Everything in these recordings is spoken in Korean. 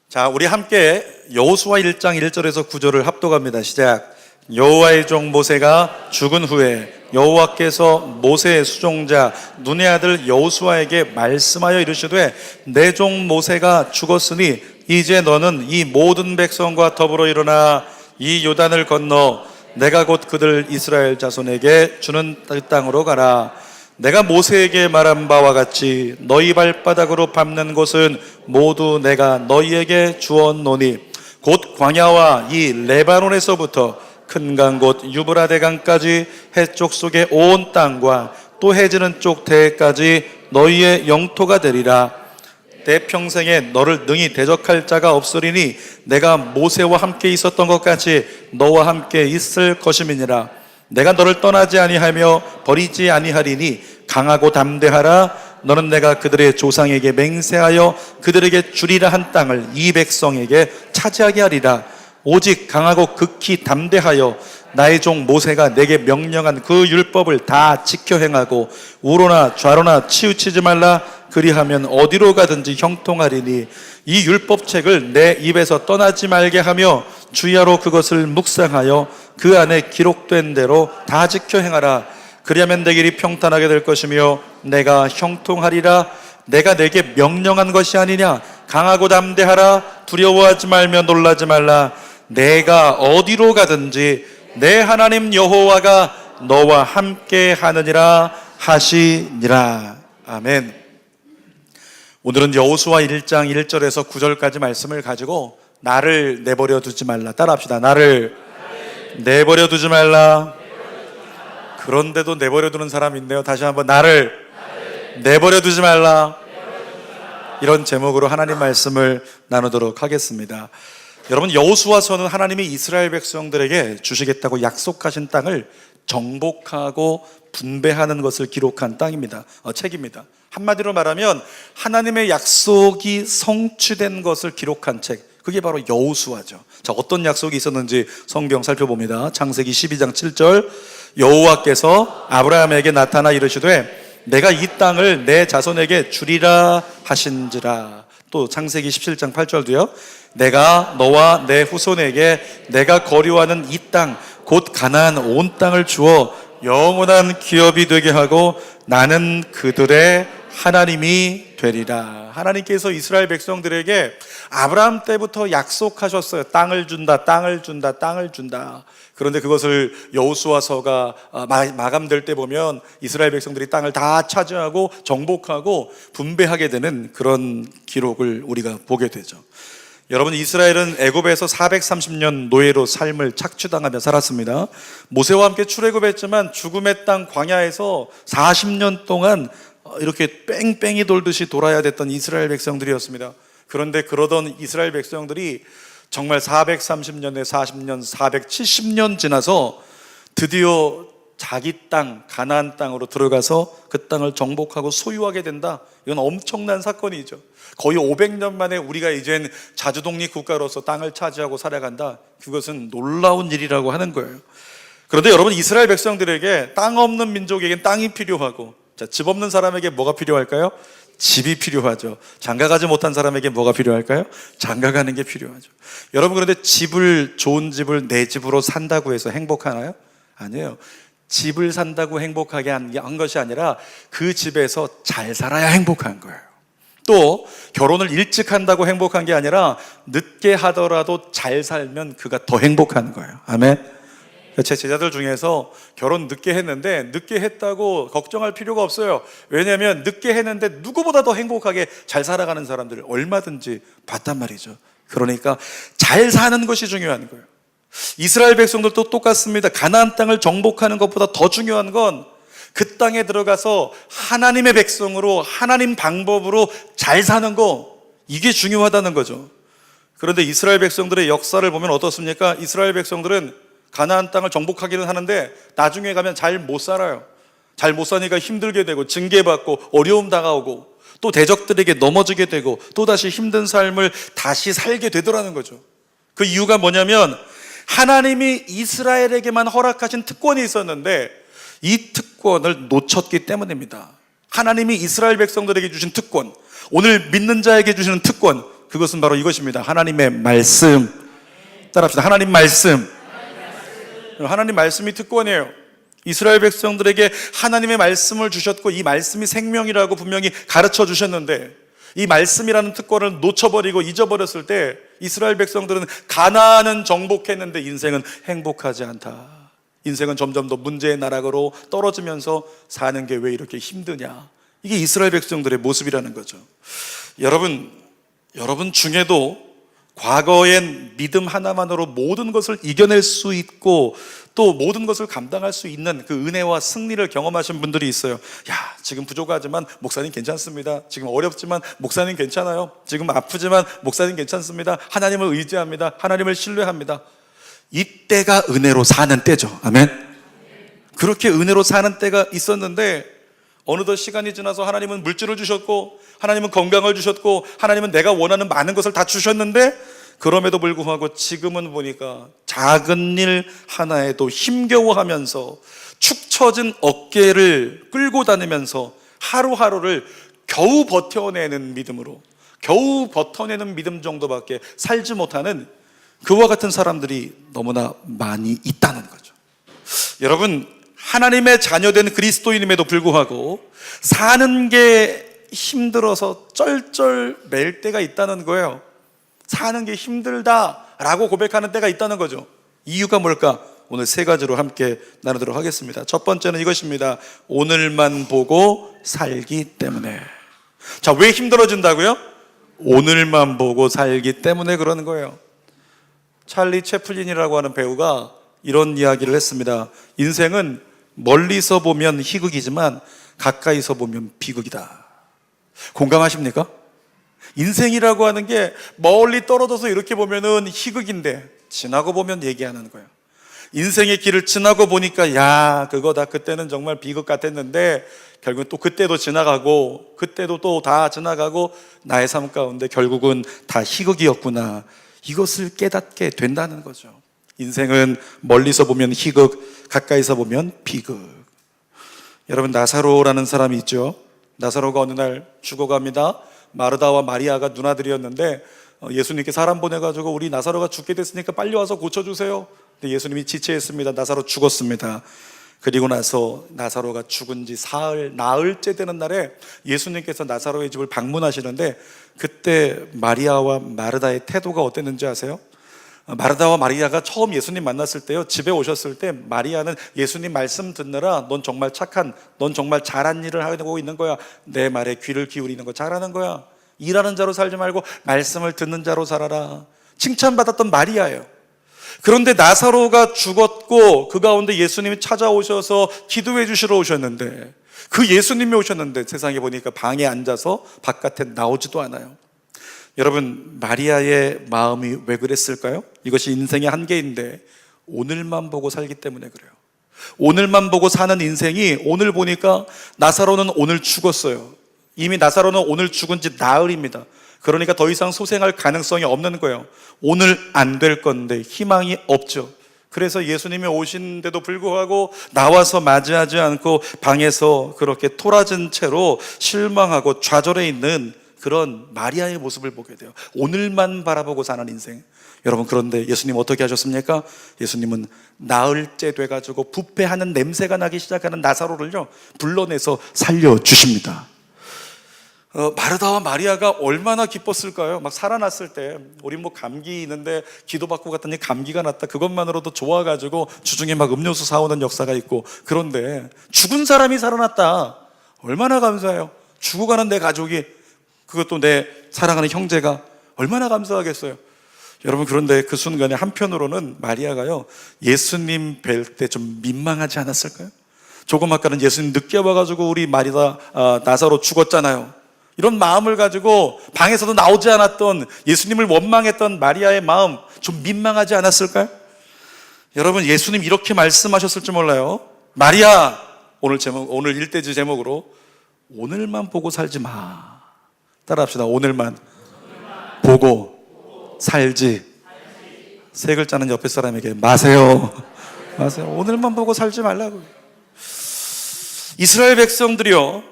자, 우리 함께 여호수아 1장 1절에서 9절을 합독합니다. 시작. 여호와의 종 모세가 죽은 후에 여호와께서 모세의 수종자 눈의 아들 여호수아에게 말씀하여 이르시되 내 종 모세가 죽었으니 이제 너는 이 모든 백성과 더불어 일어나 이 요단을 건너 내가 곧 그들 이스라엘 자손에게 주는 땅으로 가라. 내가 모세에게 말한 바와 같이 너희 발바닥으로 밟는 곳은 모두 내가 너희에게 주었노니 곧 광야와 이 레바논에서부터 큰 강 곧 유브라데 강까지 해쪽 속의 온 땅과 또 해지는 쪽 대해까지 너희의 영토가 되리라. 내 평생에 너를 능히 대적할 자가 없으리니 내가 모세와 함께 있었던 것 같이 너와 함께 있을 것임이니라. 내가 너를 떠나지 아니하며 버리지 아니하리니 강하고 담대하라. 너는 내가 그들의 조상에게 맹세하여 그들에게 주리라 한 땅을 이 백성에게 차지하게 하리라. 오직 강하고 극히 담대하여 나의 종 모세가 내게 명령한 그 율법을 다 지켜 행하고 우로나 좌로나 치우치지 말라. 그리하면 어디로 가든지 형통하리니 이 율법책을 내 입에서 떠나지 말게 하며 주야로 그것을 묵상하여 그 안에 기록된 대로 다 지켜 행하라. 그리하면 내 길이 평탄하게 될 것이며 내가 형통하리라. 내가 내게 명령한 것이 아니냐. 강하고 담대하라. 두려워하지 말며 놀라지 말라. 내가 어디로 가든지 내 하나님 여호와가 너와 함께 하느니라 하시니라. 아멘. 오늘은 여호수아 1장 1절에서 9절까지 말씀을 가지고 나를 내버려 두지 말라. 따라합시다. 나를 내버려 두지 말라. 그런데도 내버려 두는 사람이 있네요. 다시 한번 나를 내버려 두지 말라. 이런 제목으로 하나님 말씀을 나누도록 하겠습니다. 여러분, 여호수아서는 하나님이 이스라엘 백성들에게 주시겠다고 약속하신 땅을 정복하고 분배하는 것을 기록한 땅입니다. 책입니다. 한마디로 말하면 하나님의 약속이 성취된 것을 기록한 책, 그게 바로 여호수아죠. 자, 어떤 약속이 있었는지 성경 살펴봅니다. 창세기 12장 7절, 여호와께서 아브라함에게 나타나 이르시되 내가 이 땅을 내 자손에게 주리라 하신지라. 또 창세기 17장 8절도요. 내가 너와 내 후손에게 내가 거류하는 이 땅 곧 가나안 온 땅을 주어 영원한 기업이 되게 하고 나는 그들의 하나님이 되리라. 하나님께서 이스라엘 백성들에게 아브라함 때부터 약속하셨어요. 땅을 준다, 땅을 준다, 땅을 준다. 그런데 그것을 여호수아서가 마감될 때 보면 이스라엘 백성들이 땅을 다 차지하고 정복하고 분배하게 되는 그런 기록을 우리가 보게 되죠. 여러분, 이스라엘은 애굽에서 430년 노예로 삶을 착취당하며 살았습니다. 모세와 함께 출애굽했지만 죽음의 땅 광야에서 40년 동안 이렇게 뺑뺑이 돌듯이 돌아야 됐던 이스라엘 백성들이었습니다. 그런데 그러던 이스라엘 백성들이 정말 430년에 40년, 470년 지나서 드디어 자기 땅, 가나안 땅으로 들어가서 그 땅을 정복하고 소유하게 된다. 이건 엄청난 사건이죠. 거의 500년 만에 우리가 이젠 자주독립 국가로서 땅을 차지하고 살아간다. 그것은 놀라운 일이라고 하는 거예요. 그런데 여러분, 이스라엘 백성들에게 땅 없는 민족에겐 땅이 필요하고, 자, 집 없는 사람에게 뭐가 필요할까요? 집이 필요하죠. 장가가지 못한 사람에게 뭐가 필요할까요? 장가가는 게 필요하죠. 여러분, 그런데 좋은 집을 내 집으로 산다고 해서 행복하나요? 아니에요. 집을 산다고 행복하게 한 것이 아니라 그 집에서 잘 살아야 행복한 거예요. 또 결혼을 일찍 한다고 행복한 게 아니라 늦게 하더라도 잘 살면 그가 더 행복한 거예요. 아멘. 제 제자들 중에서 결혼 늦게 했는데 늦게 했다고 걱정할 필요가 없어요. 왜냐하면 늦게 했는데 누구보다 더 행복하게 잘 살아가는 사람들을 얼마든지 봤단 말이죠. 그러니까 잘 사는 것이 중요한 거예요. 이스라엘 백성들도 똑같습니다. 가나안 땅을 정복하는 것보다 더 중요한 건 그 땅에 들어가서 하나님의 백성으로 하나님 방법으로 잘 사는 거, 이게 중요하다는 거죠. 그런데 이스라엘 백성들의 역사를 보면 어떻습니까? 이스라엘 백성들은 가나안 땅을 정복하기는 하는데 나중에 가면 잘 못 살아요. 잘 못 사니까 힘들게 되고 징계받고 어려움 다가오고 또 대적들에게 넘어지게 되고 또다시 힘든 삶을 다시 살게 되더라는 거죠. 그 이유가 뭐냐면 하나님이 이스라엘에게만 허락하신 특권이 있었는데 이 특권을 놓쳤기 때문입니다. 하나님이 이스라엘 백성들에게 주신 특권, 오늘 믿는 자에게 주시는 특권, 그것은 바로 이것입니다. 하나님의 말씀. 따라합시다. 하나님 말씀. 하나님 말씀이 특권이에요. 이스라엘 백성들에게 하나님의 말씀을 주셨고 이 말씀이 생명이라고 분명히 가르쳐 주셨는데 이 말씀이라는 특권을 놓쳐버리고 잊어버렸을 때 이스라엘 백성들은 가나안은 정복했는데 인생은 행복하지 않다. 인생은 점점 더 문제의 나락으로 떨어지면서 사는 게 왜 이렇게 힘드냐. 이게 이스라엘 백성들의 모습이라는 거죠. 여러분 중에도 과거엔 믿음 하나만으로 모든 것을 이겨낼 수 있고 또 모든 것을 감당할 수 있는 그 은혜와 승리를 경험하신 분들이 있어요. 야, 지금 부족하지만 목사님 괜찮습니다. 지금 어렵지만 목사님 괜찮아요. 지금 아프지만 목사님 괜찮습니다. 하나님을 의지합니다. 하나님을 신뢰합니다. 이때가 은혜로 사는 때죠. 아멘. 그렇게 은혜로 사는 때가 있었는데 어느덧 시간이 지나서 하나님은 물질을 주셨고 하나님은 건강을 주셨고 하나님은 내가 원하는 많은 것을 다 주셨는데 그럼에도 불구하고 지금은 보니까 작은 일 하나에도 힘겨워하면서 축 처진 어깨를 끌고 다니면서 하루하루를 겨우 버텨내는 믿음으로 겨우 버텨내는 믿음 정도밖에 살지 못하는 그와 같은 사람들이 너무나 많이 있다는 거죠. 여러분, 하나님의 자녀된 그리스도인임에도 불구하고 사는 게 힘들어서 쩔쩔 맬 때가 있다는 거예요. 사는 게 힘들다라고 고백하는 때가 있다는 거죠. 이유가 뭘까? 오늘 세 가지로 함께 나누도록 하겠습니다. 첫 번째는 이것입니다. 오늘만 보고 살기 때문에. 자, 왜 힘들어진다고요? 오늘만 보고 살기 때문에 그러는 거예요. 찰리 채플린이라고 하는 배우가 이런 이야기를 했습니다. 인생은 멀리서 보면 희극이지만 가까이서 보면 비극이다. 공감하십니까? 인생이라고 하는 게 멀리 떨어져서 이렇게 보면은 희극인데 지나고 보면 얘기하는 거예요. 인생의 길을 지나고 보니까 야, 그거다. 그때는 정말 비극 같았는데 결국은 또 그때도 지나가고 그때도 또 다 지나가고 나의 삶 가운데 결국은 다 희극이었구나. 이것을 깨닫게 된다는 거죠. 인생은 멀리서 보면 희극, 가까이서 보면 비극. 여러분, 나사로라는 사람이 있죠. 나사로가 어느 날 죽어갑니다. 마르다와 마리아가 누나들이었는데 예수님께 사람 보내가지고 우리 나사로가 죽게 됐으니까 빨리 와서 고쳐주세요. 근데 예수님이 지체했습니다. 나사로 죽었습니다. 그리고 나서 나사로가 죽은 지 나흘째 되는 날에 예수님께서 나사로의 집을 방문하시는데 그때 마리아와 마르다의 태도가 어땠는지 아세요? 마르다와 마리아가 처음 예수님 만났을 때요, 집에 오셨을 때 마리아는 예수님 말씀 듣느라 넌 정말 착한, 넌 정말 잘한 일을 하고 있는 거야. 내 말에 귀를 기울이는 거 잘하는 거야. 일하는 자로 살지 말고 말씀을 듣는 자로 살아라. 칭찬받았던 마리아예요. 그런데 나사로가 죽었고 그 가운데 예수님이 찾아오셔서 기도해 주시러 오셨는데 그 예수님이 오셨는데 세상에 보니까 방에 앉아서 바깥에 나오지도 않아요. 여러분, 마리아의 마음이 왜 그랬을까요? 이것이 인생의 한계인데 오늘만 보고 살기 때문에 그래요. 오늘만 보고 사는 인생이 오늘 보니까 나사로는 오늘 죽었어요. 이미 나사로는 오늘 죽은 지 나흘입니다. 그러니까 더 이상 소생할 가능성이 없는 거예요. 오늘 안 될 건데 희망이 없죠. 그래서 예수님이 오신데도 불구하고 나와서 맞이하지 않고 방에서 그렇게 토라진 채로 실망하고 좌절해 있는 그런 마리아의 모습을 보게 돼요. 오늘만 바라보고 사는 인생. 여러분, 그런데 예수님 어떻게 하셨습니까? 예수님은 나흘째 돼가지고 부패하는 냄새가 나기 시작하는 나사로를요 불러내서 살려주십니다. 마르다와 마리아가 얼마나 기뻤을까요? 막 살아났을 때 우리 뭐 감기 있는데 기도받고 갔더니 감기가 났다. 그것만으로도 좋아가지고 주중에 막 음료수 사오는 역사가 있고, 그런데 죽은 사람이 살아났다. 얼마나 감사해요. 죽어가는 내 가족이, 그것도 내 사랑하는 형제가 얼마나 감사하겠어요. 여러분, 그런데 그 순간에 한편으로는 마리아가요 예수님 뵐 때 좀 민망하지 않았을까요? 조금 아까는 예수님 늦게 와가지고 우리 나사로 죽었잖아요. 이런 마음을 가지고 방에서도 나오지 않았던 예수님을 원망했던 마리아의 마음 좀 민망하지 않았을까요? 여러분, 예수님 이렇게 말씀하셨을지 몰라요. 마리아, 오늘 일대지 제목으로 오늘만 보고 살지 마. 따라합시다. 오늘만 보고 살지. 세 글자는 옆에 사람에게 마세요. 오늘만 보고 살지 말라고. 이스라엘 백성들이요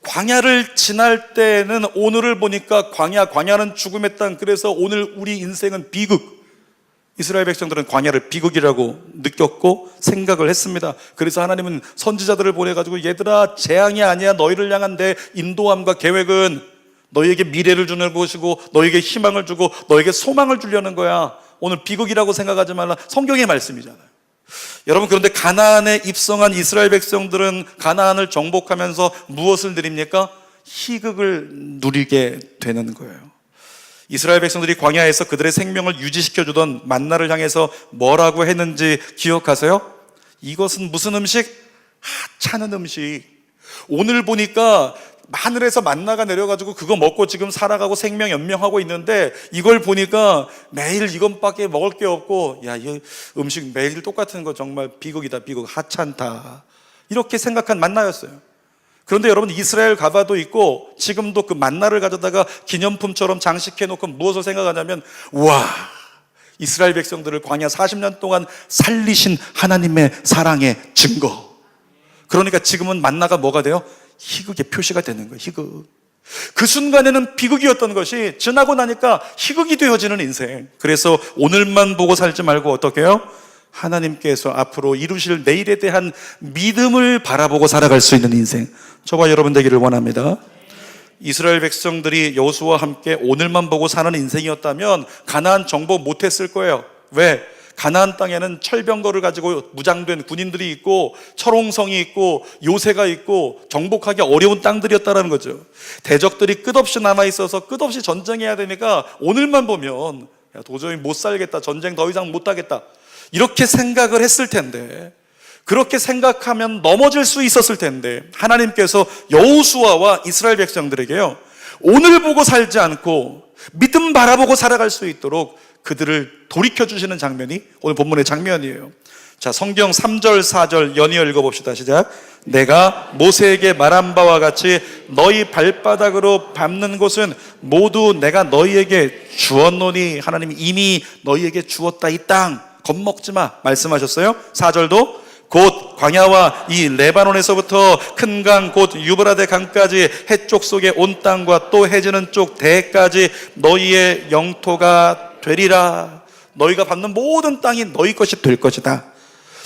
광야를 지날 때는 오늘을 보니까 광야는 죽음의 땅. 그래서 오늘 우리 인생은 비극. 이스라엘 백성들은 광야를 비극이라고 느꼈고 생각을 했습니다. 그래서 하나님은 선지자들을 보내가지고 얘들아, 재앙이 아니야. 너희를 향한 내 인도함과 계획은 너희에게 미래를 주는 것이고 너희에게 희망을 주고 너희에게 소망을 주려는 거야. 오늘 비극이라고 생각하지 말라. 성경의 말씀이잖아요. 여러분, 그런데 가나안에 입성한 이스라엘 백성들은 가나안을 정복하면서 무엇을 누립니까? 희극을 누리게 되는 거예요. 이스라엘 백성들이 광야에서 그들의 생명을 유지시켜주던 만나를 향해서 뭐라고 했는지 기억하세요? 이것은 무슨 음식? 하찮은 음식. 오늘 보니까 하늘에서 만나가 내려가지고 그거 먹고 지금 살아가고 생명 연명하고 있는데, 이걸 보니까 매일 이것밖에 먹을 게 없고, 야, 이 음식 매일 똑같은 거 정말 비극이다, 비극, 하찮다, 이렇게 생각한 만나였어요. 그런데 여러분, 이스라엘 가봐도 있고 지금도 그 만나를 가져다가 기념품처럼 장식해 놓고 무엇을 생각하냐면, 와, 이스라엘 백성들을 광야 40년 동안 살리신 하나님의 사랑의 증거. 그러니까 지금은 만나가 뭐가 돼요? 희극의 표시가 되는 거예요. 희극. 그 순간에는 비극이었던 것이 지나고 나니까 희극이 되어지는 인생. 그래서 오늘만 보고 살지 말고 어떻게 해요? 하나님께서 앞으로 이루실 내일에 대한 믿음을 바라보고 살아갈 수 있는 인생, 저와 여러분 되기를 원합니다. 이스라엘 백성들이 여호수아와 함께 오늘만 보고 사는 인생이었다면 가나안 정복 못했을 거예요. 왜? 가나안 땅에는 철병거를 가지고 무장된 군인들이 있고 철옹성이 있고 요새가 있고 정복하기 어려운 땅들이었다는 거죠. 대적들이 끝없이 남아있어서 끝없이 전쟁해야 되니까 오늘만 보면 야, 도저히 못 살겠다, 전쟁 더 이상 못하겠다, 이렇게 생각을 했을 텐데, 그렇게 생각하면 넘어질 수 있었을 텐데, 하나님께서 여호수아와 이스라엘 백성들에게요, 오늘 보고 살지 않고 믿음 바라보고 살아갈 수 있도록 그들을 돌이켜주시는 장면이 오늘 본문의 장면이에요. 자, 성경 3절 4절 연이어 읽어봅시다. 시작. 내가 모세에게 말한 바와 같이 너희 발바닥으로 밟는 곳은 모두 내가 너희에게 주었노니, 하나님이 이미 너희에게 주었다. 이 땅 겁먹지 마 말씀하셨어요. 4절도 곧 광야와 이 레바논에서부터 큰 강 곧 유브라데 강까지 해쪽 속의 온 땅과 또 해지는 쪽 대까지 너희의 영토가 되리라. 너희가 받는 모든 땅이 너희 것이 될 것이다.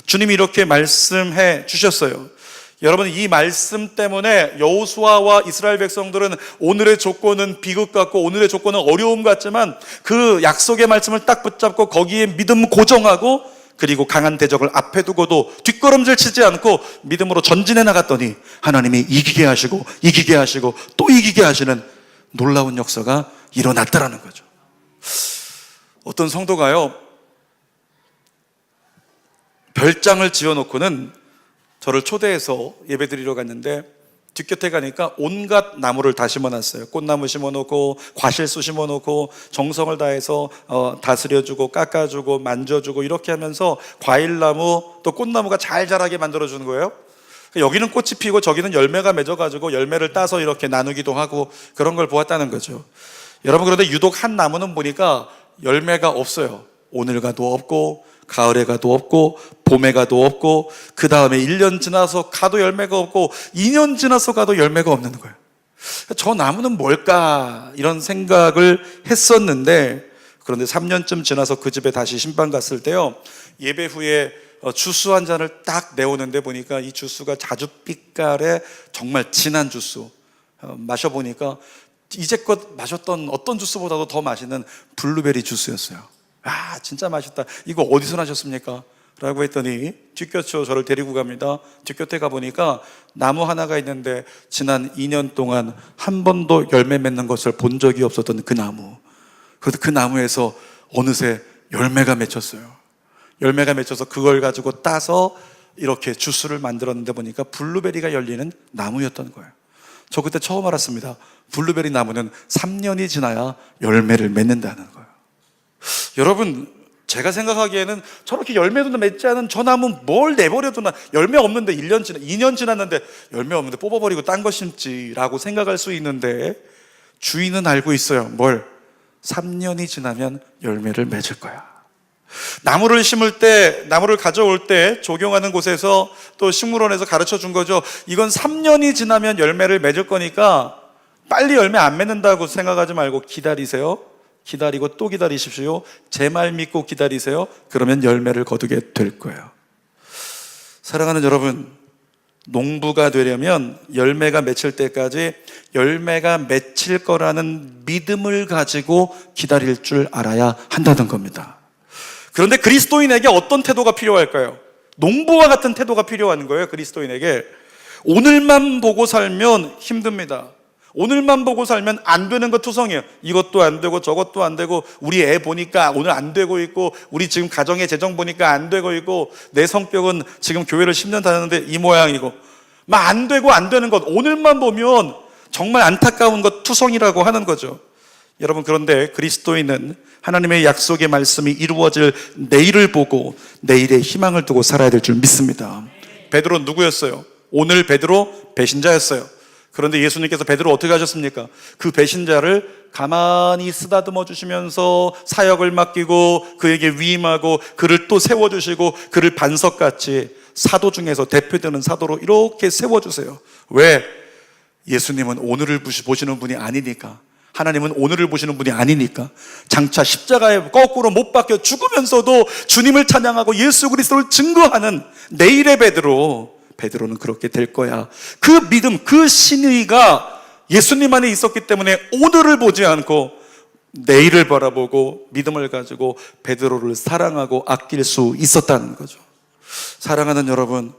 주님이 이렇게 말씀해 주셨어요. 여러분, 이 말씀 때문에 여호수아와 이스라엘 백성들은 오늘의 조건은 비극 같고 오늘의 조건은 어려움 같지만 그 약속의 말씀을 딱 붙잡고 거기에 믿음 고정하고, 그리고 강한 대적을 앞에 두고도 뒷걸음질 치지 않고 믿음으로 전진해 나갔더니 하나님이 이기게 하시고 이기게 하시고 또 이기게 하시는 놀라운 역사가 일어났다라는 거죠. 어떤 성도가요, 별장을 지어놓고는 저를 초대해서 예배드리러 갔는데 뒷곁에 가니까 온갖 나무를 다 심어놨어요. 꽃나무 심어놓고 과실수 심어놓고 정성을 다해서 다스려주고 깎아주고 만져주고 이렇게 하면서 과일나무 또 꽃나무가 잘 자라게 만들어주는 거예요. 여기는 꽃이 피고 저기는 열매가 맺어가지고 열매를 따서 이렇게 나누기도 하고 그런 걸 보았다는 거죠. 여러분, 그런데 유독 한 나무는 보니까 열매가 없어요. 오늘 가도 없고 가을에 가도 없고 봄에 가도 없고 그 다음에 1년 지나서 가도 열매가 없고 2년 지나서 가도 열매가 없는 거예요. 저 나무는 뭘까 이런 생각을 했었는데, 그런데 3년쯤 지나서 그 집에 다시 신방 갔을 때요, 예배 후에 주스 한 잔을 딱 내오는데 보니까 이 주스가 자줏빛깔의 정말 진한 주스, 마셔보니까 이제껏 마셨던 어떤 주스보다도 더 맛있는 블루베리 주스였어요. 아, 진짜 맛있다. 이거 어디서 나셨습니까? 라고 했더니 뒷곁으로 저를 데리고 갑니다. 뒷곁에 가보니까 나무 하나가 있는데 지난 2년 동안 한 번도 열매 맺는 것을 본 적이 없었던 그 나무. 그래서 그 나무에서 어느새 열매가 맺혔어요. 열매가 맺혀서 그걸 가지고 따서 이렇게 주스를 만들었는데 보니까 블루베리가 열리는 나무였던 거예요. 저 그때 처음 알았습니다. 블루베리 나무는 3년이 지나야 열매를 맺는다는 거예요. 여러분, 제가 생각하기에는 저렇게 열매도 맺지 않은 저 나무 뭘 내버려도 열매 없는데 2년 지났는데 열매 없는데 뽑아버리고 딴 거 심지라고 생각할 수 있는데, 주인은 알고 있어요. 뭘? 3년이 지나면 열매를 맺을 거야. 나무를 심을 때, 나무를 가져올 때 적용하는 곳에서 또 식물원에서 가르쳐 준 거죠. 이건 3년이 지나면 열매를 맺을 거니까 빨리 열매 안 맺는다고 생각하지 말고 기다리세요. 기다리고 또 기다리십시오. 제 말 믿고 기다리세요. 그러면 열매를 거두게 될 거예요. 사랑하는 여러분, 농부가 되려면 열매가 맺힐 때까지 열매가 맺힐 거라는 믿음을 가지고 기다릴 줄 알아야 한다는 겁니다. 그런데 그리스도인에게 어떤 태도가 필요할까요? 농부와 같은 태도가 필요한 거예요. 그리스도인에게 오늘만 보고 살면 힘듭니다. 오늘만 보고 살면 안 되는 거 투성이에요. 이것도 안 되고 저것도 안 되고, 우리 애 보니까 오늘 안 되고 있고, 우리 지금 가정의 재정 보니까 안 되고 있고, 내 성격은 지금 교회를 10년 다녔는데 이 모양이고, 막 안 되고 안 되는 것, 오늘만 보면 정말 안타까운 것 투성이라고 하는 거죠. 여러분, 그런데 그리스도인은 하나님의 약속의 말씀이 이루어질 내일을 보고 내일의 희망을 두고 살아야 될 줄 믿습니다. 베드로 누구였어요? 오늘 베드로 배신자였어요. 그런데 예수님께서 베드로 어떻게 하셨습니까? 그 배신자를 가만히 쓰다듬어 주시면서 사역을 맡기고 그에게 위임하고 그를 또 세워주시고 그를 반석같이 사도 중에서 대표되는 사도로 이렇게 세워주세요. 왜? 예수님은 오늘을 보시는 분이 아니니까. 하나님은 오늘을 보시는 분이 아니니까. 장차 십자가에 거꾸로 못 박혀 죽으면서도 주님을 찬양하고 예수 그리스도를 증거하는 내일의 베드로는 그렇게 될 거야. 그 믿음, 그 신의가 예수님 안에 있었기 때문에 오늘을 보지 않고 내일을 바라보고 믿음을 가지고 베드로를 사랑하고 아낄 수 있었다는 거죠. 사랑하는 여러분,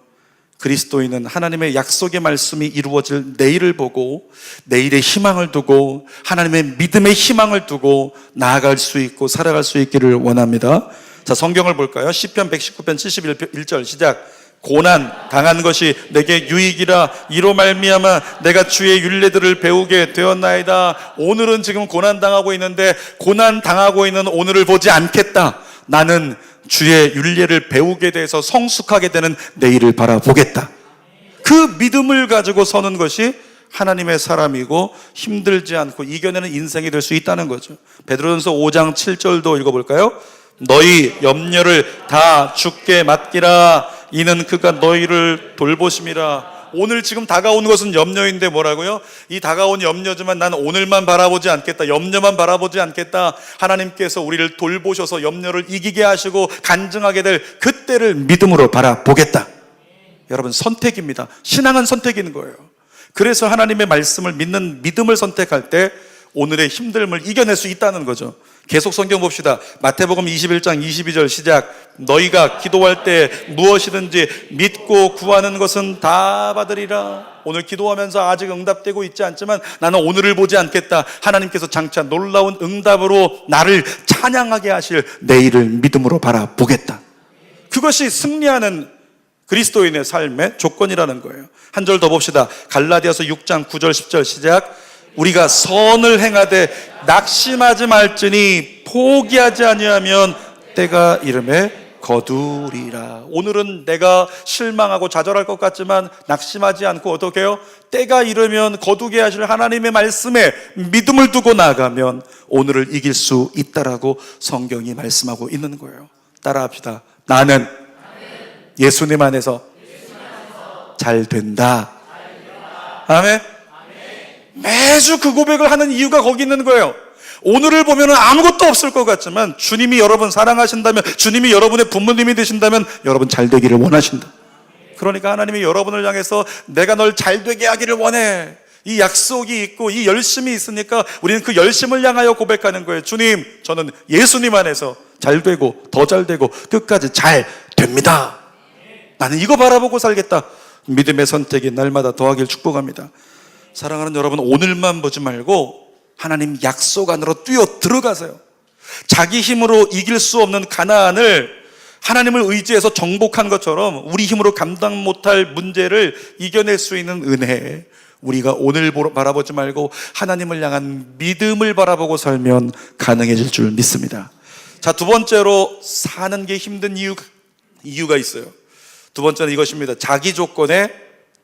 그리스도인은 하나님의 약속의 말씀이 이루어질 내일을 보고 내일의 희망을 두고 하나님의 믿음의 희망을 두고 나아갈 수 있고 살아갈 수 있기를 원합니다. 자, 성경을 볼까요? 시편 119편 71절 시작. 고난 당한 것이 내게 유익이라 이로 말미암아 내가 주의 율례들을 배우게 되었나이다. 오늘은 지금 고난 당하고 있는데 고난 당하고 있는 오늘을 보지 않겠다. 나는 주의 율례를 배우게 돼서 성숙하게 되는 내일을 바라보겠다. 그 믿음을 가지고 서는 것이 하나님의 사람이고 힘들지 않고 이겨내는 인생이 될 수 있다는 거죠. 베드로전서 5장 7절도 읽어볼까요? 너희 염려를 다 주께 맡기라. 이는 그가 너희를 돌보심이라. 오늘 지금 다가오는 것은 염려인데 뭐라고요? 이 다가온 염려지만 나는 오늘만 바라보지 않겠다. 염려만 바라보지 않겠다. 하나님께서 우리를 돌보셔서 염려를 이기게 하시고 간증하게 될 그때를 믿음으로 바라보겠다. 여러분, 선택입니다. 신앙은 선택인 거예요. 그래서 하나님의 말씀을 믿는 믿음을 선택할 때 오늘의 힘듦을 이겨낼 수 있다는 거죠. 계속 성경 봅시다. 마태복음 21장 22절 시작. 너희가 기도할 때 무엇이든지 믿고 구하는 것은 다 받으리라. 오늘 기도하면서 아직 응답되고 있지 않지만 나는 오늘을 보지 않겠다. 하나님께서 장차 놀라운 응답으로 나를 찬양하게 하실 내일을 믿음으로 바라보겠다. 그것이 승리하는 그리스도인의 삶의 조건이라는 거예요. 한 절 더 봅시다. 갈라디아서 6장 9절 10절 시작. 우리가 선을 행하되 낙심하지 말지니 포기하지 아니하면 때가 이름에 거두리라. 오늘은 내가 실망하고 좌절할 것 같지만 낙심하지 않고 어떻게 해요? 때가 이르면 거두게 하실 하나님의 말씀에 믿음을 두고 나가면 오늘을 이길 수 있다라고 성경이 말씀하고 있는 거예요. 따라합시다. 나는 예수님 안에서 잘 된다. 아멘. 매주 그 고백을 하는 이유가 거기 있는 거예요. 오늘을 보면 아무것도 없을 것 같지만 주님이 여러분 사랑하신다면, 주님이 여러분의 부모님이 되신다면 여러분 잘 되기를 원하신다. 그러니까 하나님이 여러분을 향해서 내가 널 잘 되게 하기를 원해. 이 약속이 있고 이 열심이 있으니까 우리는 그 열심을 향하여 고백하는 거예요. 주님, 저는 예수님 안에서 잘 되고 더 잘 되고 끝까지 잘 됩니다. 나는 이거 바라보고 살겠다. 믿음의 선택이 날마다 더하길 축복합니다. 사랑하는 여러분, 오늘만 보지 말고 하나님 약속 안으로 뛰어 들어가세요. 자기 힘으로 이길 수 없는 가나안을 하나님을 의지해서 정복한 것처럼 우리 힘으로 감당 못할 문제를 이겨낼 수 있는 은혜, 우리가 오늘 바라보지 말고 하나님을 향한 믿음을 바라보고 살면 가능해질 줄 믿습니다. 자, 두 번째로 사는 게 힘든 이유가 있어요. 두 번째는 이것입니다. 자기 조건에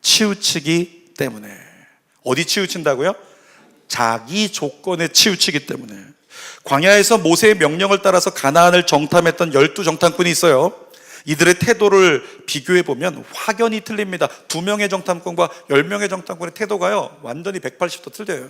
치우치기 때문에. 어디 치우친다고요? 자기 조건에 치우치기 때문에. 광야에서 모세의 명령을 따라서 가나안을 정탐했던 12정탐꾼이 있어요. 이들의 태도를 비교해보면 확연히 틀립니다. 2명의 정탐꾼과 10명의 정탐꾼의 태도가요, 완전히 180도 틀려요.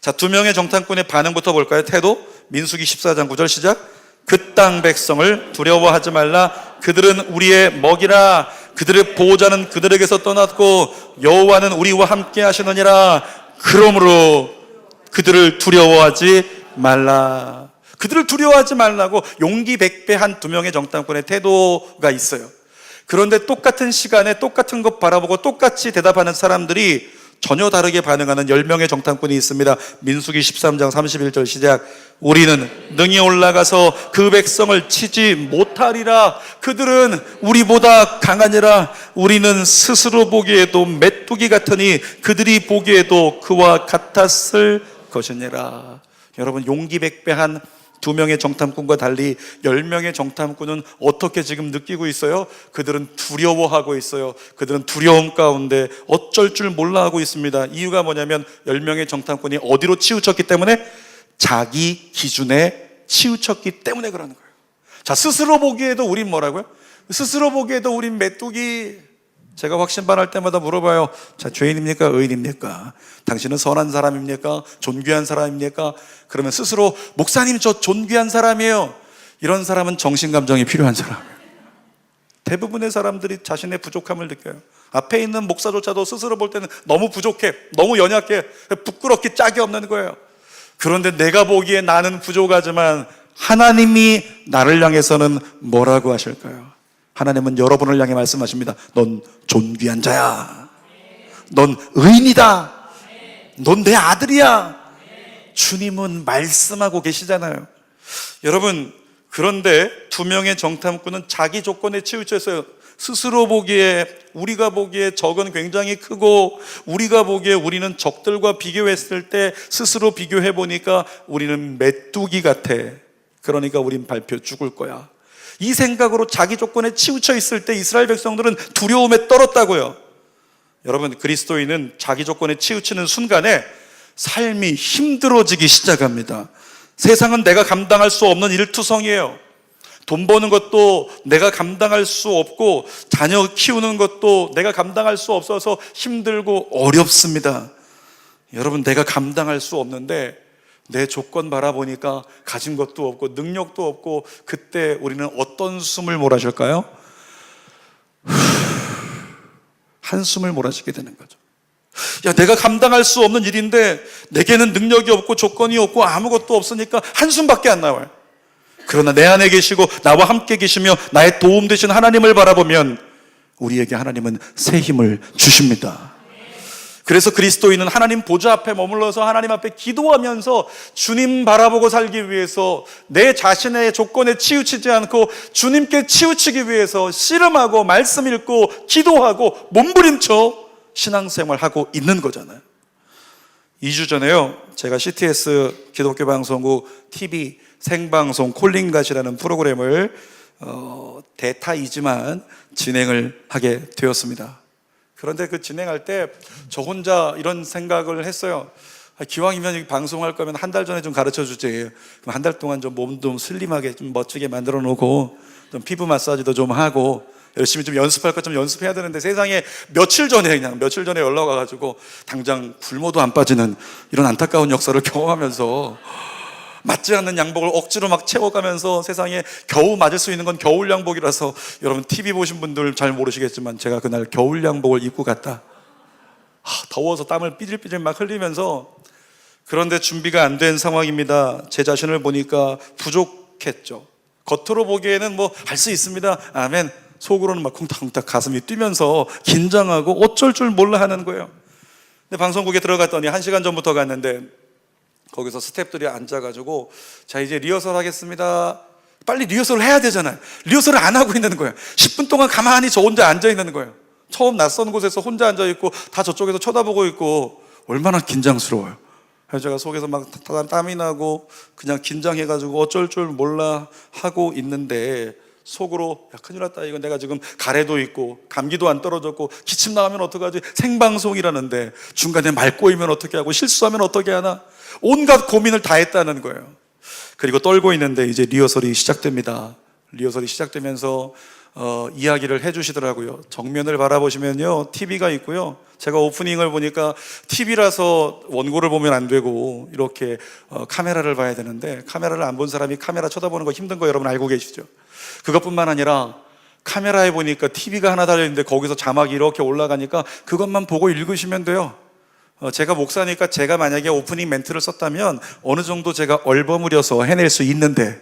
자, 2명의 정탐꾼의 반응부터 볼까요? 태도. 민수기 14장 9절 시작. 그 땅 백성을 두려워하지 말라. 그들은 우리의 먹이라. 그들의 보호자는 그들에게서 떠났고 여호와는 우리와 함께 하시느니라. 그러므로 그들을 두려워하지 말라. 그들을 두려워하지 말라고 용기 백배한 2명의 정탐꾼의 태도가 있어요. 그런데 똑같은 시간에 똑같은 것 바라보고 똑같이 대답하는 사람들이 전혀 다르게 반응하는 10명의 정탐꾼이 있습니다. 민수기 13장 31절 시작. 우리는 능히 올라가서 그 백성을 치지 못하리라. 그들은 우리보다 강하니라. 우리는 스스로 보기에도 메뚜기 같으니 그들이 보기에도 그와 같았을 것이니라. 여러분, 용기 백배한 2명의 정탐꾼과 달리 10명의 정탐꾼은 어떻게 지금 느끼고 있어요? 그들은 두려워하고 있어요. 그들은 두려움 가운데 어쩔 줄 몰라 하고 있습니다. 이유가 뭐냐면 10명의 정탐꾼이 어디로 치우쳤기 때문에? 자기 기준에 치우쳤기 때문에 그러는 거예요. 자, 스스로 보기에도 우린 뭐라고요? 스스로 보기에도 우린 메뚜기. 제가 확신반할 때마다 물어봐요. 자, 죄인입니까? 의인입니까? 당신은 선한 사람입니까? 존귀한 사람입니까? 그러면 스스로 목사님 저 존귀한 사람이에요. 이런 사람은 정신감정이 필요한 사람이에요. 대부분의 사람들이 자신의 부족함을 느껴요. 앞에 있는 목사조차도 스스로 볼 때는 너무 부족해, 너무 연약해, 부끄럽기 짝이 없는 거예요. 그런데 내가 보기에 나는 부족하지만 하나님이 나를 향해서는 뭐라고 하실까요? 하나님은 여러분을 향해 말씀하십니다. 넌 존귀한 자야. 넌 의인이다. 넌 내 아들이야. 주님은 말씀하고 계시잖아요. 여러분, 그런데 2명의 정탐꾼은 자기 조건에 치우쳐 있어요. 스스로 보기에, 우리가 보기에 적은 굉장히 크고, 우리가 보기에 우리는 적들과 비교했을 때 스스로 비교해 보니까 우리는 메뚜기 같아. 그러니까 우린 밟혀 죽을 거야. 이 생각으로 자기 조건에 치우쳐 있을 때 이스라엘 백성들은 두려움에 떨었다고요. 여러분, 그리스도인은 자기 조건에 치우치는 순간에 삶이 힘들어지기 시작합니다. 세상은 내가 감당할 수 없는 일투성이에요. 돈 버는 것도 내가 감당할 수 없고, 자녀 키우는 것도 내가 감당할 수 없어서 힘들고 어렵습니다. 여러분, 내가 감당할 수 없는데 내 조건 바라보니까 가진 것도 없고 능력도 없고, 그때 우리는 어떤 숨을 몰아쉴까요? 한숨을 몰아쉬게 되는 거죠. 야, 내가 감당할 수 없는 일인데 내게는 능력이 없고 조건이 없고 아무것도 없으니까 한숨밖에 안 나와요. 그러나 내 안에 계시고 나와 함께 계시며 나의 도움 되신 하나님을 바라보면 우리에게 하나님은 새 힘을 주십니다. 그래서 그리스도인은 하나님 보좌 앞에 머물러서 하나님 앞에 기도하면서 주님 바라보고 살기 위해서 내 자신의 조건에 치우치지 않고 주님께 치우치기 위해서 씨름하고 말씀 읽고 기도하고 몸부림쳐 신앙생활하고 있는 거잖아요. 2주 전에요, 제가 CTS 기독교 방송국 TV 생방송 콜링갓이라는 프로그램을 대타이지만 진행을 하게 되었습니다. 그런데 그 진행할 때 저 혼자 이런 생각을 했어요. 기왕이면 방송할 거면 한 달 전에 좀 가르쳐 주지. 그럼 한 달 동안 좀 몸 좀 슬림하게 좀 멋지게 만들어 놓고 좀 피부 마사지도 좀 하고 열심히 좀 연습할 것 좀 연습해야 되는데, 세상에 며칠 전에 연락 와가지고 당장 굶어도 안 빠지는 이런 안타까운 역사를 경험하면서 맞지 않는 양복을 억지로 막 채워가면서, 세상에 겨우 맞을 수 있는 건 겨울 양복이라서, 여러분 TV 보신 분들 잘 모르시겠지만 제가 그날 겨울 양복을 입고 갔다. 더워서 땀을 삐질삐질 막 흘리면서, 그런데 준비가 안 된 상황입니다. 제 자신을 보니까 부족했죠. 겉으로 보기에는 뭐 할 수 있습니다, 아멘. 속으로는 막 쿵닥쿵닥 가슴이 뛰면서 긴장하고 어쩔 줄 몰라 하는 거예요. 근데 방송국에 들어갔더니 1시간 전부터 갔는데 거기서 스태프들이 앉아가지고, 자, 이제 리허설 하겠습니다. 빨리 리허설을 해야 되잖아요. 리허설을 안 하고 있는 거예요. 10분 동안 가만히 저 혼자 앉아 있는 거예요. 처음 낯선 곳에서 혼자 앉아 있고 다 저쪽에서 쳐다보고 있고 얼마나 긴장스러워요. 그래서 제가 속에서 막 땀이 나고 그냥 긴장해가지고 어쩔 줄 몰라 하고 있는데, 속으로 야, 큰일 났다, 이거 내가 지금 가래도 있고 감기도 안 떨어졌고 기침 나가면 어떡하지, 생방송이라는데 중간에 말 꼬이면 어떻게 하고 실수하면 어떻게 하나, 온갖 고민을 다 했다는 거예요. 그리고 떨고 있는데 이제 리허설이 시작됩니다. 리허설이 시작되면서 이야기를 해주시더라고요. 정면을 바라보시면요, TV가 있고요. 제가 오프닝을 보니까 TV라서 원고를 보면 안 되고 이렇게 카메라를 봐야 되는데, 카메라를 안 본 사람이 카메라 쳐다보는 거 힘든 거 여러분 알고 계시죠? 그것뿐만 아니라 카메라에 보니까 TV가 하나 달려있는데 거기서 자막이 이렇게 올라가니까 그것만 보고 읽으시면 돼요. 제가 목사니까 제가 만약에 오프닝 멘트를 썼다면 어느 정도 제가 얼버무려서 해낼 수 있는데,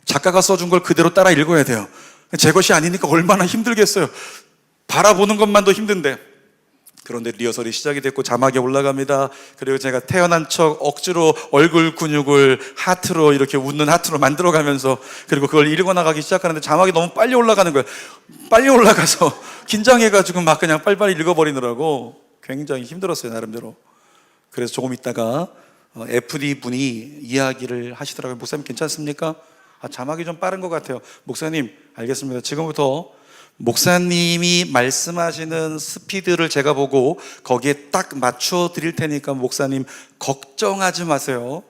작가가 써준 걸 그대로 따라 읽어야 돼요. 제 것이 아니니까 얼마나 힘들겠어요. 바라보는 것만도 힘든데. 그런데 리허설이 시작이 됐고 자막이 올라갑니다. 그리고 제가 태어난 척 억지로 얼굴 근육을 하트로, 이렇게 웃는 하트로 만들어가면서, 그리고 그걸 읽어나가기 시작하는데 자막이 너무 빨리 올라가는 거예요. 빨리 올라가서 긴장해가지고 막 그냥 빨리빨리 읽어버리느라고 굉장히 힘들었어요, 나름대로. 그래서 조금 있다가 FD 분이 이야기를 하시더라고요. 목사님 괜찮습니까? 자막이 좀 빠른 것 같아요. 목사님, 알겠습니다. 지금부터 목사님이 말씀하시는 스피드를 제가 보고 거기에 딱 맞춰 드릴 테니까 목사님 걱정하지 마세요.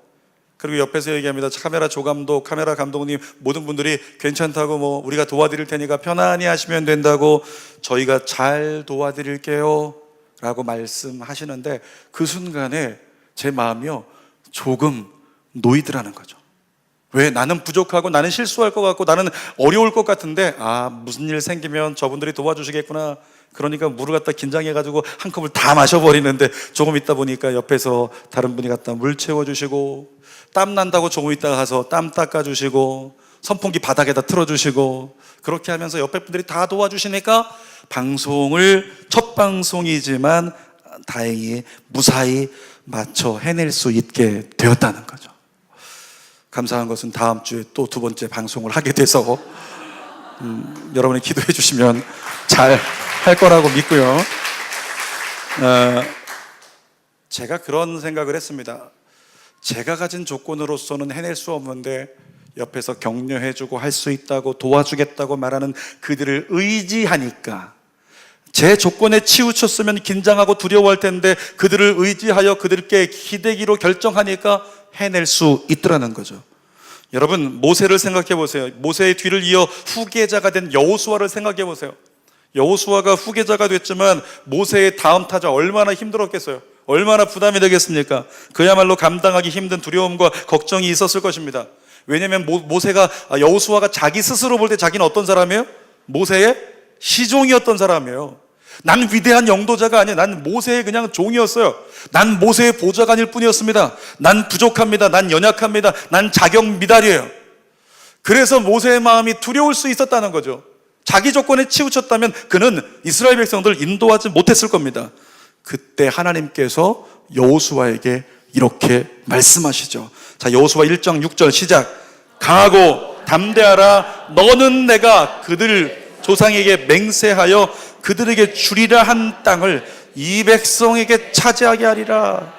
그리고 옆에서 얘기합니다. 카메라 조감독, 카메라 감독님, 모든 분들이 괜찮다고, 뭐 우리가 도와드릴 테니까 편안히 하시면 된다고, 저희가 잘 도와드릴게요 라고 말씀하시는데, 그 순간에 제 마음이요, 조금 놓이더라는 거죠. 왜? 나는 부족하고 나는 실수할 것 같고 나는 어려울 것 같은데, 무슨 일 생기면 저분들이 도와주시겠구나. 그러니까 물을 갖다 긴장해가지고 한 컵을 다 마셔버리는데, 조금 있다 보니까 옆에서 다른 분이 갖다 물 채워주시고, 땀 난다고 조금 있다가 가서 땀 닦아주시고, 선풍기 바닥에다 틀어주시고, 그렇게 하면서 옆에 분들이 다 도와주시니까 방송을, 첫 방송이지만 다행히 무사히 맞춰 해낼 수 있게 되었다는 거죠. 감사한 것은 다음 주에 또 두 번째 방송을 하게 돼서 여러분이 기도해 주시면 잘 할 거라고 믿고요. 제가 그런 생각을 했습니다. 제가 가진 조건으로서는 해낼 수 없는데 옆에서 격려해 주고 할 수 있다고, 도와주겠다고 말하는 그들을 의지하니까, 제 조건에 치우쳤으면 긴장하고 두려워할 텐데 그들을 의지하여 그들께 기대기로 결정하니까 해낼 수 있더라는 거죠. 여러분, 모세를 생각해 보세요. 모세의 뒤를 이어 후계자가 된 여호수아를 생각해 보세요. 여호수아가 후계자가 됐지만 모세의 다음 타자 얼마나 힘들었겠어요. 얼마나 부담이 되겠습니까? 그야말로 감당하기 힘든 두려움과 걱정이 있었을 것입니다. 왜냐하면 모세가, 여호수아가 자기 스스로 볼 때 자기는 어떤 사람이에요? 모세의 시종이었던 사람이에요. 난 위대한 영도자가 아니야. 난 모세의 그냥 종이었어요. 난 모세의 보좌관일 뿐이었습니다. 난 부족합니다. 난 연약합니다. 난 자격 미달이에요. 그래서 모세의 마음이 두려울 수 있었다는 거죠. 자기 조건에 치우쳤다면 그는 이스라엘 백성들을 인도하지 못했을 겁니다. 그때 하나님께서 여호수아에게 이렇게 말씀하시죠. 자, 여호수아 1장 6절 시작. 강하고 담대하라. 너는 내가 그들 조상에게 맹세하여 그들에게 주리라 한 땅을 이 백성에게 차지하게 하리라.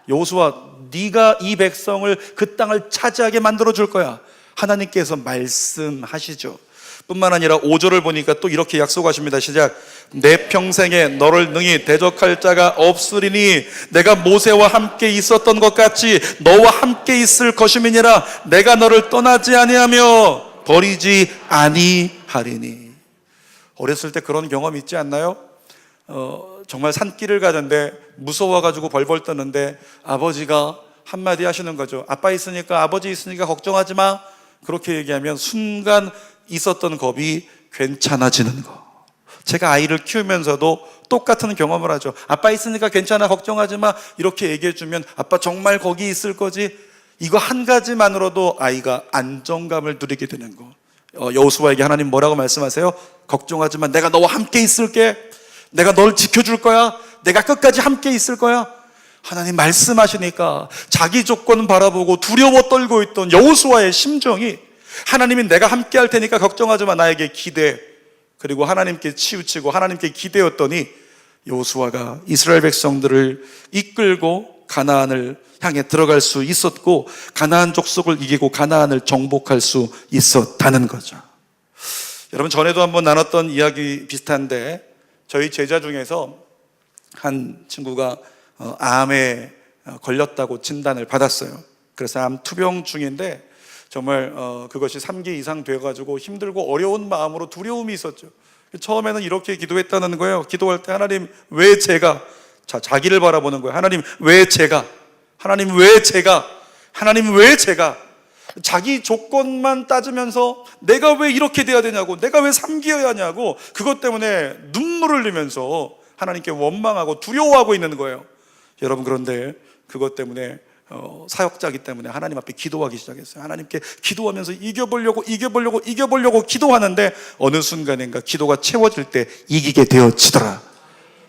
여호수아, 네가 이 백성을, 그 땅을 차지하게 만들어 줄 거야. 하나님께서 말씀하시죠. 뿐만 아니라 5절을 보니까 또 이렇게 약속하십니다. 시작. 내 평생에 너를 능히 대적할 자가 없으리니 내가 모세와 함께 있었던 것 같이 너와 함께 있을 것임이니라. 내가 너를 떠나지 아니하며 버리지 아니하리니. 어렸을 때 그런 경험 있지 않나요? 정말 산길을 가는데 무서워가지고 벌벌 떠는데 아버지가 한마디 하시는 거죠. 아빠 있으니까, 아버지 있으니까 걱정하지 마. 그렇게 얘기하면 순간 있었던 겁이 괜찮아지는 거. 제가 아이를 키우면서도 똑같은 경험을 하죠. 아빠 있으니까 괜찮아, 걱정하지 마. 이렇게 얘기해 주면 아빠 정말 거기 있을 거지. 이거 한 가지만으로도 아이가 안정감을 누리게 되는 거. 여호수아에게 하나님 뭐라고 말씀하세요? 걱정하지 마. 내가 너와 함께 있을게. 내가 널 지켜줄 거야. 내가 끝까지 함께 있을 거야. 하나님 말씀하시니까 자기 조건 바라보고 두려워 떨고 있던 여호수아의 심정이, 하나님이 내가 함께 할 테니까 걱정하지 마, 나에게 기대. 그리고 하나님께 치우치고 하나님께 기대었더니 여호수아가 이스라엘 백성들을 이끌고 가나안을 향해 들어갈 수 있었고, 가나안 족속을 이기고 가나안을 정복할 수 있었다는 거죠. 여러분, 전에도 한번 나눴던 이야기 비슷한데, 저희 제자 중에서 한 친구가 암에 걸렸다고 진단을 받았어요. 그래서 암 투병 중인데 정말 그것이 3기 이상 돼가지고 힘들고 어려운 마음으로 두려움이 있었죠. 처음에는 이렇게 기도했다는 거예요. 기도할 때 하나님 왜 제가, 자기를 바라보는 거예요. 하나님 왜 제가, 하나님 왜 제가, 하나님 왜 제가, 자기 조건만 따지면서 내가 왜 이렇게 돼야 되냐고, 내가 왜 3기여야 하냐고, 그것 때문에 눈물을 흘리면서 하나님께 원망하고 두려워하고 있는 거예요. 여러분, 그런데 그것 때문에 사역자이기 때문에 하나님 앞에 기도하기 시작했어요. 하나님께 기도하면서 이겨보려고 기도하는데 어느 순간인가 기도가 채워질 때 이기게 되어지더라.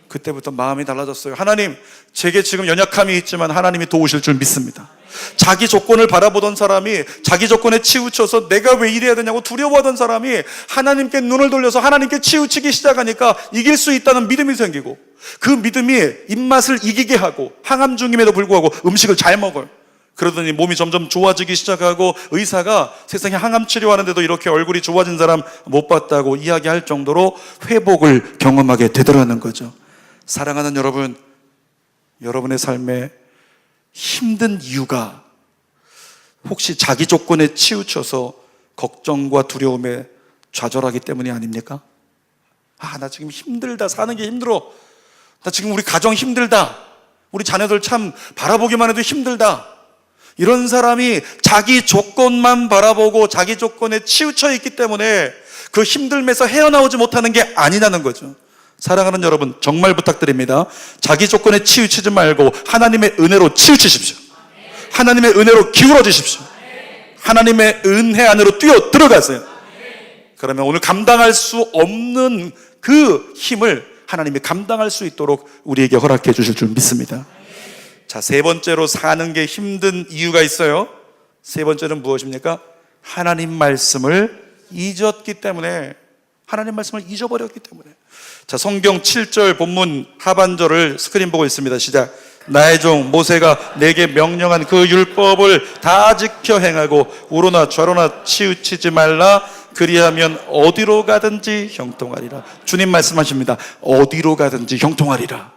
그때부터 마음이 달라졌어요. 하나님, 제게 지금 연약함이 있지만 하나님이 도우실 줄 믿습니다. 자기 조건을 바라보던 사람이 자기 조건에 치우쳐서 내가 왜 이래야 되냐고 두려워하던 사람이 하나님께 눈을 돌려서 하나님께 치우치기 시작하니까 이길 수 있다는 믿음이 생기고, 그 믿음이 입맛을 이기게 하고, 항암 중임에도 불구하고 음식을 잘 먹어요. 그러더니 몸이 점점 좋아지기 시작하고, 의사가 세상에 항암 치료하는데도 이렇게 얼굴이 좋아진 사람 못 봤다고 이야기할 정도로 회복을 경험하게 되더라는 거죠. 사랑하는 여러분, 여러분의 삶에 힘든 이유가 혹시 자기 조건에 치우쳐서 걱정과 두려움에 좌절하기 때문이 아닙니까? 나 지금 힘들다, 사는 게 힘들어, 나 지금 우리 가정 힘들다, 우리 자녀들 참 바라보기만 해도 힘들다, 이런 사람이 자기 조건만 바라보고 자기 조건에 치우쳐 있기 때문에 그 힘듦에서 헤어나오지 못하는 게 아니라는 거죠. 사랑하는 여러분, 정말 부탁드립니다. 자기 조건에 치우치지 말고 하나님의 은혜로 치우치십시오. 하나님의 은혜로 기울어지십시오. 하나님의 은혜 안으로 뛰어 들어가세요. 그러면 오늘 감당할 수 없는 그 힘을 하나님이 감당할 수 있도록 우리에게 허락해 주실 줄 믿습니다. 자, 세 번째로 사는 게 힘든 이유가 있어요. 세 번째는 무엇입니까? 하나님 말씀을 잊었기 때문에, 하나님 말씀을 잊어버렸기 때문에. 자, 성경 7절 본문 하반절을 스크린 보고 있습니다. 시작. 나의 종 모세가 내게 명령한 그 율법을 다 지켜 행하고 우로나 좌로나 치우치지 말라. 그리하면 어디로 가든지 형통하리라. 주님 말씀하십니다. 어디로 가든지 형통하리라.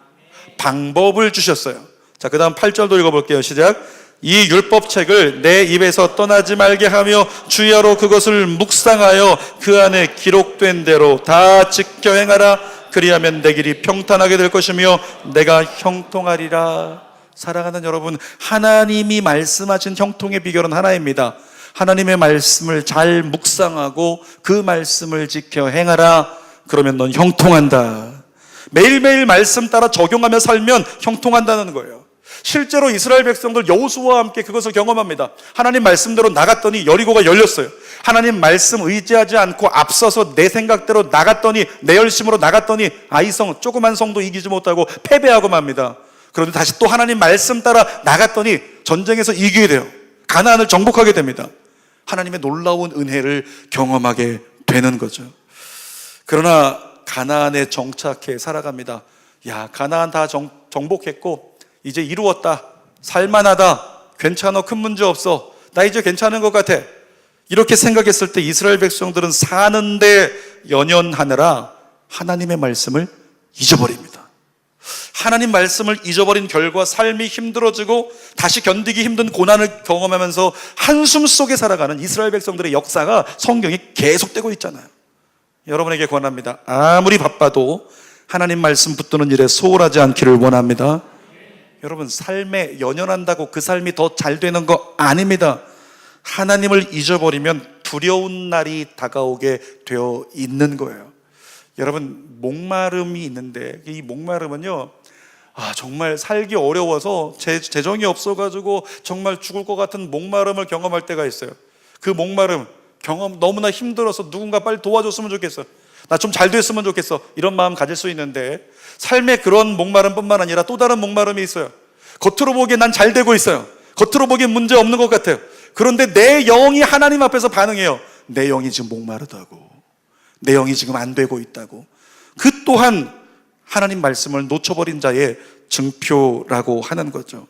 방법을 주셨어요. 자, 그 다음 8절도 읽어볼게요. 시작. 이 율법책을 내 입에서 떠나지 말게 하며 주야로 그것을 묵상하여 그 안에 기록된 대로 다 지켜 행하라. 그리하면 내 길이 평탄하게 될 것이며 내가 형통하리라. 사랑하는 여러분, 하나님이 말씀하신 형통의 비결은 하나입니다. 하나님의 말씀을 잘 묵상하고 그 말씀을 지켜 행하라. 그러면 넌 형통한다. 매일매일 말씀 따라 적용하며 살면 형통한다는 거예요. 실제로 이스라엘 백성들 여호수아와 함께 그것을 경험합니다. 하나님 말씀대로 나갔더니 여리고가 열렸어요. 하나님 말씀 의지하지 않고 앞서서 내 생각대로 나갔더니, 내 열심으로 나갔더니 아이성, 조그만 성도 이기지 못하고 패배하고 맙니다. 그런데 다시 또 하나님 말씀 따라 나갔더니 전쟁에서 이기게 돼요. 가나안을 정복하게 됩니다. 하나님의 놀라운 은혜를 경험하게 되는 거죠. 그러나 가나안에 정착해 살아갑니다. 야, 가나안 다 정복했고 이제 이루었다, 살만하다, 괜찮아, 큰 문제 없어, 나 이제 괜찮은 것 같아, 이렇게 생각했을 때 이스라엘 백성들은 사는데 연연하느라 하나님의 말씀을 잊어버립니다. 하나님 말씀을 잊어버린 결과 삶이 힘들어지고 다시 견디기 힘든 고난을 경험하면서 한숨 속에 살아가는 이스라엘 백성들의 역사가 성경에 계속되고 있잖아요. 여러분에게 권합니다. 아무리 바빠도 하나님 말씀 붙드는 일에 소홀하지 않기를 원합니다. 여러분, 삶에 연연한다고 그 삶이 더 잘 되는 거 아닙니다. 하나님을 잊어버리면 두려운 날이 다가오게 되어 있는 거예요. 여러분, 목마름이 있는데 이 목마름은요, 정말 살기 어려워서 재정이 없어가지고 정말 죽을 것 같은 목마름을 경험할 때가 있어요. 그 목마름 경험 너무나 힘들어서 누군가 빨리 도와줬으면 좋겠어, 나 좀 잘 됐으면 좋겠어, 이런 마음 가질 수 있는데 삶의 그런 목마름뿐만 아니라 또 다른 목마름이 있어요. 겉으로 보기엔 난 잘 되고 있어요. 겉으로 보기엔 문제 없는 것 같아요. 그런데 내 영이 하나님 앞에서 반응해요. 내 영이 지금 목마르다고, 내 영이 지금 안 되고 있다고. 그 또한 하나님 말씀을 놓쳐버린 자의 증표라고 하는 거죠.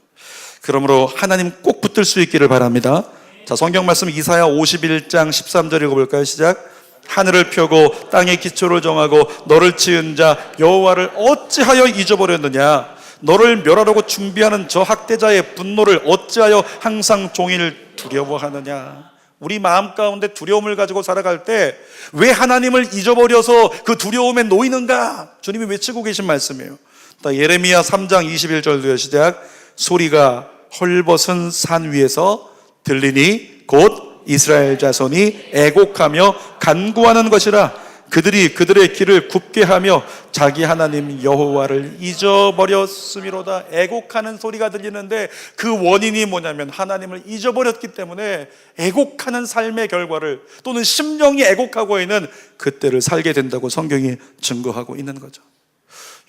그러므로 하나님 꼭 붙들 수 있기를 바랍니다. 자, 성경 말씀 이사야 51장 13절 읽어볼까요? 시작. 하늘을 펴고 땅의 기초를 정하고 너를 지은 자 여호와를 어찌하여 잊어버렸느냐? 너를 멸하려고 준비하는 저 학대자의 분노를 어찌하여 항상 종일 두려워하느냐? 우리 마음 가운데 두려움을 가지고 살아갈 때 왜 하나님을 잊어버려서 그 두려움에 놓이는가? 주님이 외치고 계신 말씀이에요. 예레미야 3장 21절도요. 시작. 소리가 헐벗은 산 위에서 들리니 곧 이스라엘 자손이 애곡하며 간구하는 것이라. 그들이 그들의 길을 굽게 하며 자기 하나님 여호와를 잊어버렸음이로다. 애곡하는 소리가 들리는데 그 원인이 뭐냐면 하나님을 잊어버렸기 때문에 애곡하는 삶의 결과를, 또는 심령이 애곡하고 있는 그때를 살게 된다고 성경이 증거하고 있는 거죠.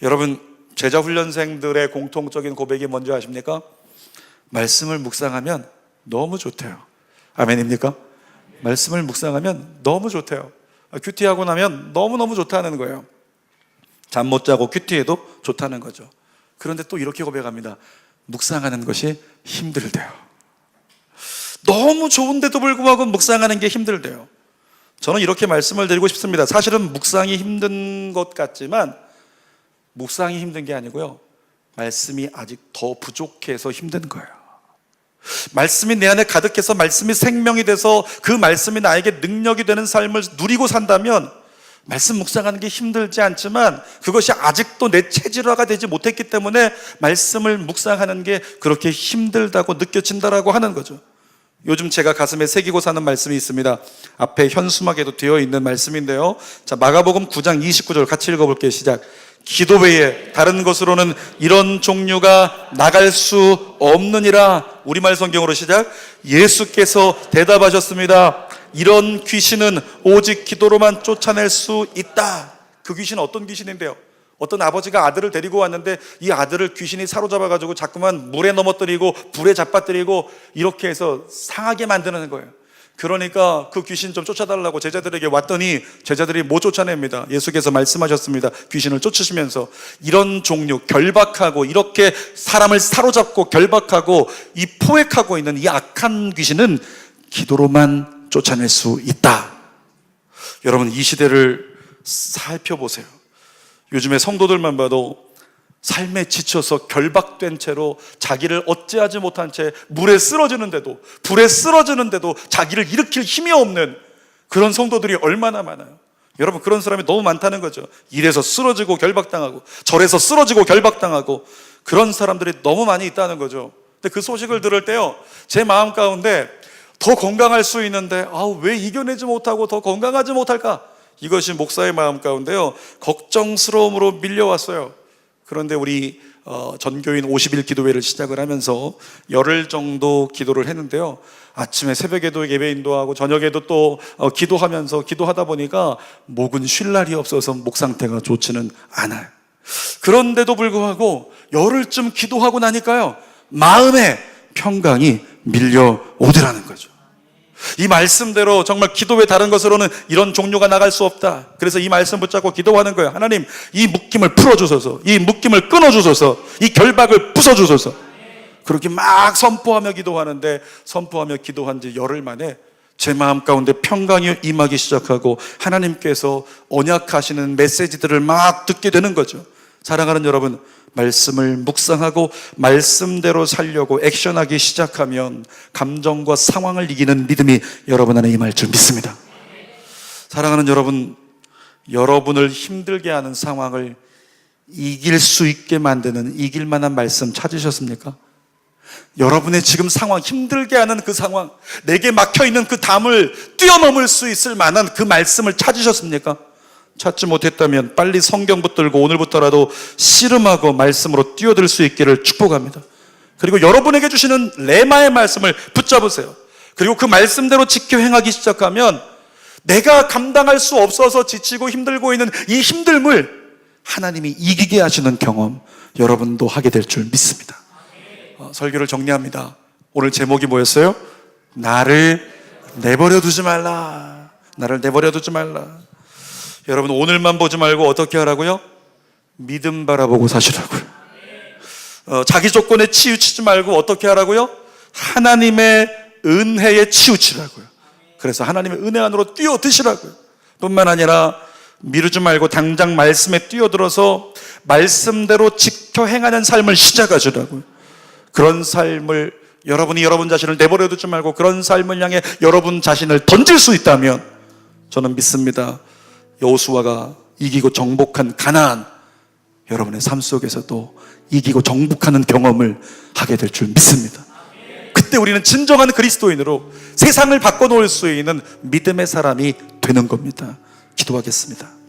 여러분, 제자훈련생들의 공통적인 고백이 뭔지 아십니까? 말씀을 묵상하면 너무 좋대요. 아멘입니까? 말씀을 묵상하면 너무 좋대요. 큐티하고 나면 너무너무 좋다는 거예요. 잠 못 자고 큐티해도 좋다는 거죠. 그런데 또 이렇게 고백합니다. 묵상하는 것이 힘들대요. 너무 좋은데도 불구하고 묵상하는 게 힘들대요. 저는 이렇게 말씀을 드리고 싶습니다. 사실은 묵상이 힘든 것 같지만 묵상이 힘든 게 아니고요, 말씀이 아직 더 부족해서 힘든 거예요. 말씀이 내 안에 가득해서 말씀이 생명이 돼서 그 말씀이 나에게 능력이 되는 삶을 누리고 산다면 말씀 묵상하는 게 힘들지 않지만, 그것이 아직도 내 체질화가 되지 못했기 때문에 말씀을 묵상하는 게 그렇게 힘들다고 느껴진다라고 하는 거죠. 요즘 제가 가슴에 새기고 사는 말씀이 있습니다. 앞에 현수막에도 되어 있는 말씀인데요. 자, 마가복음 9장 29절 같이 읽어볼게요. 시작. 기도 외에 다른 것으로는 이런 종류가 나갈 수 없느니라. 우리말 성경으로 시작. 예수께서 대답하셨습니다. 이런 귀신은 오직 기도로만 쫓아낼 수 있다. 그 귀신은 어떤 귀신인데요? 어떤 아버지가 아들을 데리고 왔는데 이 아들을 귀신이 사로잡아가지고 자꾸만 물에 넘어뜨리고 불에 잡아뜨리고 이렇게 해서 상하게 만드는 거예요. 그러니까 그 귀신 좀 쫓아달라고 제자들에게 왔더니 제자들이 못 쫓아냅니다. 예수께서 말씀하셨습니다. 귀신을 쫓으시면서 이런 종류, 결박하고 이렇게 사람을 사로잡고 결박하고 이 포획하고 있는 이 악한 귀신은 기도로만 쫓아낼 수 있다. 여러분, 이 시대를 살펴보세요. 요즘에 성도들만 봐도 삶에 지쳐서 결박된 채로 자기를 어찌하지 못한 채 물에 쓰러지는데도, 불에 쓰러지는데도 자기를 일으킬 힘이 없는 그런 성도들이 얼마나 많아요. 여러분, 그런 사람이 너무 많다는 거죠. 일에서 쓰러지고 결박당하고 절에서 쓰러지고 결박당하고 그런 사람들이 너무 많이 있다는 거죠. 근데 그 소식을 들을 때요, 제 마음 가운데 더 건강할 수 있는데 왜 이겨내지 못하고 더 건강하지 못할까? 이것이 목사의 마음 가운데요, 걱정스러움으로 밀려왔어요. 그런데 우리 전교인 50일 기도회를 시작을 하면서 열흘 정도 기도를 했는데요, 아침에 새벽에도 예배 인도하고 저녁에도 또 기도하면서 기도하다 보니까 목은 쉴 날이 없어서 목 상태가 좋지는 않아요. 그런데도 불구하고 열흘쯤 기도하고 나니까요, 마음에 평강이 밀려오더라는 거죠. 이 말씀대로 정말 기도 외 다른 것으로는 이런 종류가 나갈 수 없다. 그래서 이 말씀 붙잡고 기도하는 거예요. 하나님, 이 묶임을 풀어주소서, 이 묶임을 끊어주소서, 이 결박을 부숴주소서. 그렇게 막 선포하며 기도하는데, 선포하며 기도한 지 열흘 만에 제 마음 가운데 평강이 임하기 시작하고 하나님께서 언약하시는 메시지들을 막 듣게 되는 거죠. 사랑하는 여러분, 말씀을 묵상하고 말씀대로 살려고 액션하기 시작하면 감정과 상황을 이기는 믿음이 여러분 안에 임할 줄 믿습니다. 사랑하는 여러분, 여러분을 힘들게 하는 상황을 이길 수 있게 만드는, 이길 만한 말씀 찾으셨습니까? 여러분의 지금 상황, 힘들게 하는 그 상황, 내게 막혀있는 그 담을 뛰어넘을 수 있을 만한 그 말씀을 찾으셨습니까? 찾지 못했다면 빨리 성경 붙들고 오늘부터라도 씨름하고 말씀으로 뛰어들 수 있기를 축복합니다. 그리고 여러분에게 주시는 레마의 말씀을 붙잡으세요. 그리고 그 말씀대로 지켜 행하기 시작하면 내가 감당할 수 없어서 지치고 힘들고 있는 이 힘듦을 하나님이 이기게 하시는 경험 여러분도 하게 될 줄 믿습니다. 설교를 정리합니다. 오늘 제목이 뭐였어요? 나를 내버려 두지 말라. 나를 내버려 두지 말라. 여러분, 오늘만 보지 말고 어떻게 하라고요? 믿음 바라보고 사시라고요. 자기 조건에 치우치지 말고 어떻게 하라고요? 하나님의 은혜에 치우치라고요. 그래서 하나님의 은혜 안으로 뛰어드시라고요. 뿐만 아니라 미루지 말고 당장 말씀에 뛰어들어서 말씀대로 지켜 행하는 삶을 시작하시라고요. 그런 삶을 여러분이 여러분 자신을 내버려 두지 말고 그런 삶을 향해 여러분 자신을 던질 수 있다면 저는 믿습니다. 여호수아가 이기고 정복한 가나안, 여러분의 삶 속에서도 이기고 정복하는 경험을 하게 될 줄 믿습니다. 그때 우리는 진정한 그리스도인으로 세상을 바꿔놓을 수 있는 믿음의 사람이 되는 겁니다. 기도하겠습니다.